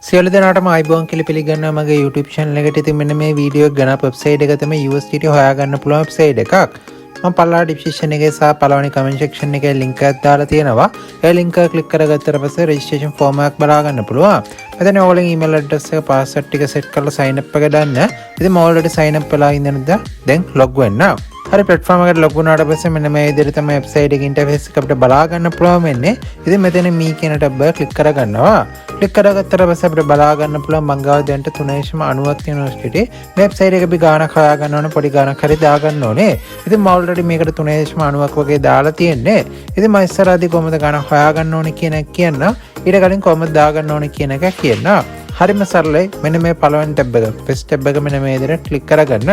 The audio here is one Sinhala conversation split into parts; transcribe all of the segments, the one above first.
සියලු දෙනාටම අයිබෝන් කියලා පිළිගන්නවා මගේ YouTube channel එකට. ඉතින් මෙන්න මේ වීඩියෝ එක ගන්න වෙබ්සයිට් එක තමයි USDT හොයාගන්න පුළුවන් වෙබ්සයිට් එකක්. මම පළවෙනි description එකේ සහ පළවෙනි comment section එකේ link එකක් දාලා තියෙනවා. ඒ link එක click කරගත්තට පස්සේ registration form එකක් බලා ගන්න පුළුවන්. මෙතන ඕගොල්ලෝ email address එක password ටික set කරලා sign up එක දාන්න. ඉතින් මම already sign up වෙලා ඉඳනද දැන් log වෙන්න. හරි platform එකට log වුණාට පස්සේ මෙන්න මේ විදිහට තමයි website එකේ interface එක අපිට බලා ගන්න පුළුවන් වෙන්නේ. ඉතින් මෙතන me කියන tab එක click කරගන්නවා. ක්ලික් කරගත්තට පස්සේ අපිට බලා ගන්න පුළුවන් මංගාව දැන්ට 3.90ක් තියෙන යුනිවර්සිටි වෙබ්සයිට් එක අපි ගාණක් හොයා ගන්න ඕනේ, පොඩි ගාණක් හරි දා ගන්න ඕනේ. ඉතින් මම ඔල්රෙඩි මේකට 3.90ක් වගේ දාලා තියෙන්නේ. ඉතින් මම ඉස්සරහදී කොහොමද ගාණක් හොයා ගන්න ඕනේ කියන එක කියන්න. ඊට කලින් කොහොමද දා ගන්න ඕනේ කියන එක කියන්න. හරිම සරලයි. මෙන්න මේ පළවෙනි ටැබ් එක, ෆස්ට් ටැබ් එක මෙන්න මේ විදිහට ක්ලික් කරගන්න.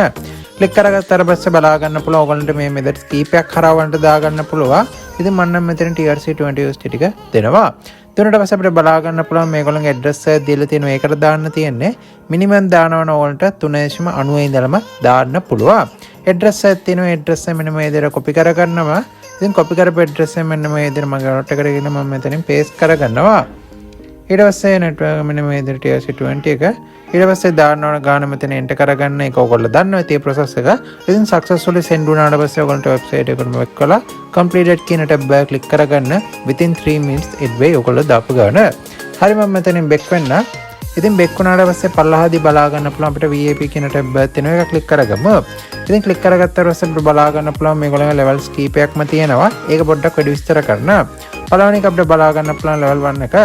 ක්ලික් කරගත්තාට පස්සේ බලා ගන්න පුළුවන් ඔයගලන්ට මේ මෙතන කීපයක් හරවන්නට දා ගන්න පුළුවන්. ඉතින් මම නම් මෙතන TRC20 USD ටික දෙනවා. තුනට පස්සේ අපිට බලා ගන්න පුළුවන් මේගොල්ලන්ගේ ඇඩ්‍රස් එක දීලා තියෙනවා. ඒකට දාන්න තියෙන්නේ මිනිමම් දානවන ඕල්ට 3.90 ඉඳලම දාන්න පුළුවන්. ඇඩ්‍රස් එකක් තියෙනවා. ඇඩ්‍රස් එක මෙන්න මේ විදිහට කොපි කරගන්නවා. ඉතින් කොපි කරපු ඇඩ්‍රස් එක මෙන්න මේ විදිහට මගේ note එකට ගිහින් මම මෙතනින් paste කරගන්නවා. ඊට පස්සේ network මෙන්න මේ විදිහට TRC20 එක ඊට පස්සේ දාන්න ඕන ගාන මෙතන enter කරගන්න. ඒක ඔයගොල්ලෝ දන්නවා ඒ process එක. ඉතින් successfully send වුණාට පස්සේ ඔයගොල්ලන්ට website එකකට back කරලා completed කියන tab එක click කරගන්න. within 3 minutes edway ඔයගොල්ලෝ දාපු ගාන. හරි මම මෙතනින් back වෙන්න. ඉතින් back වුණාට පස්සේ පල්ලහදී බලා ගන්න පුළුවන් අපිට VIP කියන tab එකක් තියෙනවා. ඒක click කරගමු. ඉතින් click කරගත්තාට පස්සේ අපිට බලා ගන්න පුළුවන් මේගොල්ලන්ගේ levels කීපයක්ම තියෙනවා. ඒක පොඩ්ඩක් වැඩි විස්තර කරන්න. පළවෙනි එක අපිට බලා ගන්න පුළුවන් level 1 එක.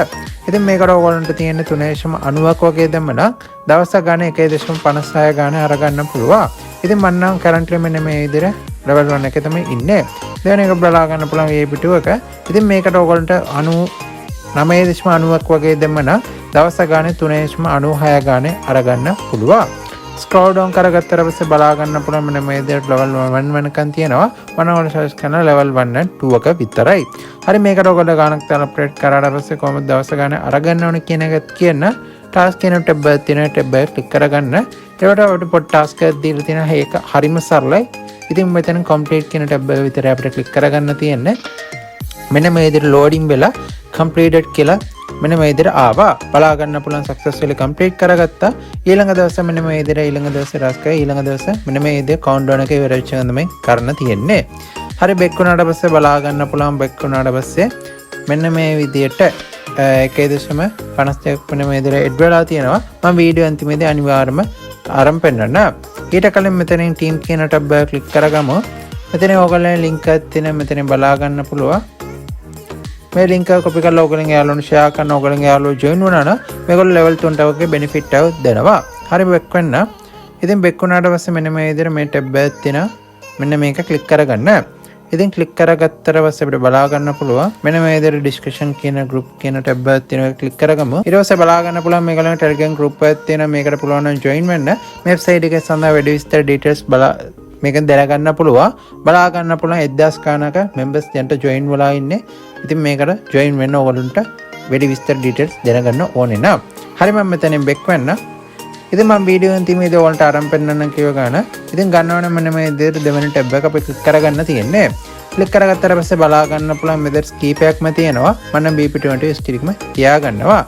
ඉතින් මේකට ඔයගොල්ලන්ට තියෙන 3.90ක් වගේ දැම්ම නම් දවසක් ගන්න 1.56 ගන්න අරගන්න පුළුවන්. ඉතින් මම නම් currently මෙන්න මේ විදිහට level 1 එකේ තමයි ඉන්නේ. දෙවෙනි එක බලා ගන්න පුළුවන් VIP2 එක. ඉතින් මේකට ඔයගොල්ලන්ට 9.90ක් වගේ දැම්ම නම් දවසක් ගන්න 3.96 ගන්න අරගන්න පුළුවන්. ස්ක්‍රෝල් ඩවුන් කරගත්තට පස්සේ බලා ගන්න පුළුවන් මෙන්න මේ විදිහට level 1 වෙනකන් තියෙනවා. මම ඔයාලට සජෙස්ට් කරන level 1 and 2 එක විතරයි. හරි මේකට ඔයගොල්ලෝ ගානක් දාලා අප්ඩේට් කරාට පස්සේ කොහොමද දවස ගන්න අරගන්න ඕනේ කියන එකත් කියන්න. ටාස්ක් කියන ටැබ් එකක් තියෙනවා. ටැබ් එක ක්ලික් කරගන්න. ඒකට අපිට පොඩ් ටාස්ක් එකක් දීලා තියෙනවා. ඒක හරිම සරලයි. ඉතින් මෙතන complete කියන ටැබ් එක විතරයි අපිට ක්ලික් කරගන්න තියෙන්නේ. මෙන්න මේ විදිහට loading වෙලා completed කියලා මෙන්න මේ විදිහට ආවා. බලා ගන්න පුළුවන් successfully complete කරගත්තා. ඊළඟ දවසේ මෙන්න මේ විදිහට ඊළඟ දවසේ රාස්කයි ඊළඟ දවසේ මෙන්න මේ විදිහට countdown එක ඉවර වෙච්ච ගමන් තමයි කරන්න තියෙන්නේ. හරි බෙක් වුණාට පස්සේ බලා ගන්න පුළුවන්. බෙක් වුණාට පස්සේ මෙන්න මේ විදිහට 1.52 මෙන්න මේ විදිහට එඩ් වෙලා තියෙනවා. මම වීඩියෝ අන්තිමේදී අනිවාර්යයෙන්ම ආරම්භ පෙන්නන්න. ඊට කලින් මෙතනින් team කියන tab එක ක්ලික් කරගමු. මෙතන ඔයගොල්ලෝ link එකක් තියෙනවා. මෙතනින් බලා ගන්න පුළුවන්. මේ link එක copy කරලා ඔයගොල්ලන්ගේ යාළුවන්ට share කරන ඔයගොල්ලන්ගේ යාළුවෝ join වුණා නම් මේගොල්ලෝ level 3ට වගේ benefit එකක් දෙනවා. හරි back වෙන්න. ඉතින් back වුණාට පස්සේ මෙන්න මේ විදිහට මේ tab එකක් තියෙනවා. මෙන්න මේක click කරගන්න. ඉතින් click කරගත්තට පස්සේ අපිට බලා ගන්න පුළුවන් මෙන්න මේ විදිහට discussion කියන group කියන tab එකක් තියෙනවා. ඒක click කරගමු. ඊට පස්සේ බලා ගන්න පුළුවන් මේගොල්ලන්ගේ Telegram group එකක් තියෙනවා. මේකට පුළුවන් නම් join වෙන්න. මේ website එකේ සඳහා වැඩි විස්තර details මේකෙන් දැනගන්න පුළුවන්. බලා ගන්න පුළුවන් 1000 ගානක members දැන්ට join වෙලා ඉන්නේ. ඉතින් මේකට join වෙන්න ඕගොල්ලන්ට වැඩි විස්තර details දැනගන්න ඕනේ නම්. හරි මම මෙතනින් back වෙන්න. ඉතින් මම වීඩියෝ අන්තිමේදී ඔයාලට ආරම්භ පෙන්නන්න කියව ගන්න. ඉතින් ගන්නවනේ මෙන්න මේ විදිහට දෙවෙනි ටැබ් එක අපි ක්ලික් කරගන්න තියෙන්නේ. ක්ලික් කරගත්තාට පස්සේ බලා ගන්න පුළුවන් මෙතන කීපයක්ම තියෙනවා. මම නම් BP20 ස්ටික්ම තියා ගන්නවා.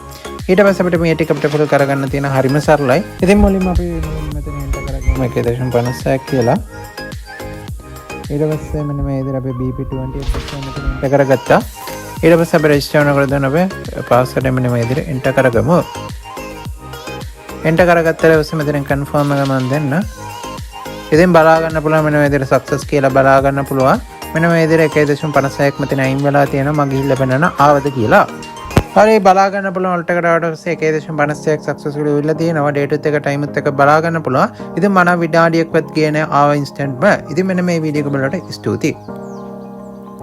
ඊට පස්සේ අපිට මේ ටික අපිට පුරුදු කරගන්න තියෙන හරිම සරලයි. ඉතින් මුලින්ම අපි මෙතන එන්ටර් කරගමු 1.56 කියලා. ඊට පස්සේ මෙන්න මේ විදිහට අපි BP20 මෙතන එන්ටර් කරගත්තා. ඊට පස්සේ අපි රෙජිස්ටර් කරන දාන අපි පාස්වර්ඩ් එක මෙන්න මේ විදිහට එන්ටර් කරගමු. එන්ටර් කරගත්තාට පස්සේ මෙතන කන්ෆර්ම් එක මම දෙන්න. ඉතින් බලා ගන්න පුළුවන් මෙන්න මේ විදිහට සක්සස් කියලා බලා ගන්න පුළුවන්. මෙන්න මේ විදිහට 1.56ක් මෙතන අයින් වෙලා තියෙනවා. මම ගිහිල්ලා බලන්න ආවද කියලා. හරි බලා ගන්න පුළුවන් වලට කරාට පස්සේ 1.56ක් සක්සස්ෆුලි වෙලා තියෙනවා. ඩේට් එක ටයිම් එක බලා ගන්න පුළුවන්. ඉතින් මම විනාඩියක්වත් ගියේ නැහැ ආව ඉන්ස්ටන්ට්ම. ඉතින් මෙන්න මේ වීඩියෝ එක බලලා ස්තුතියි.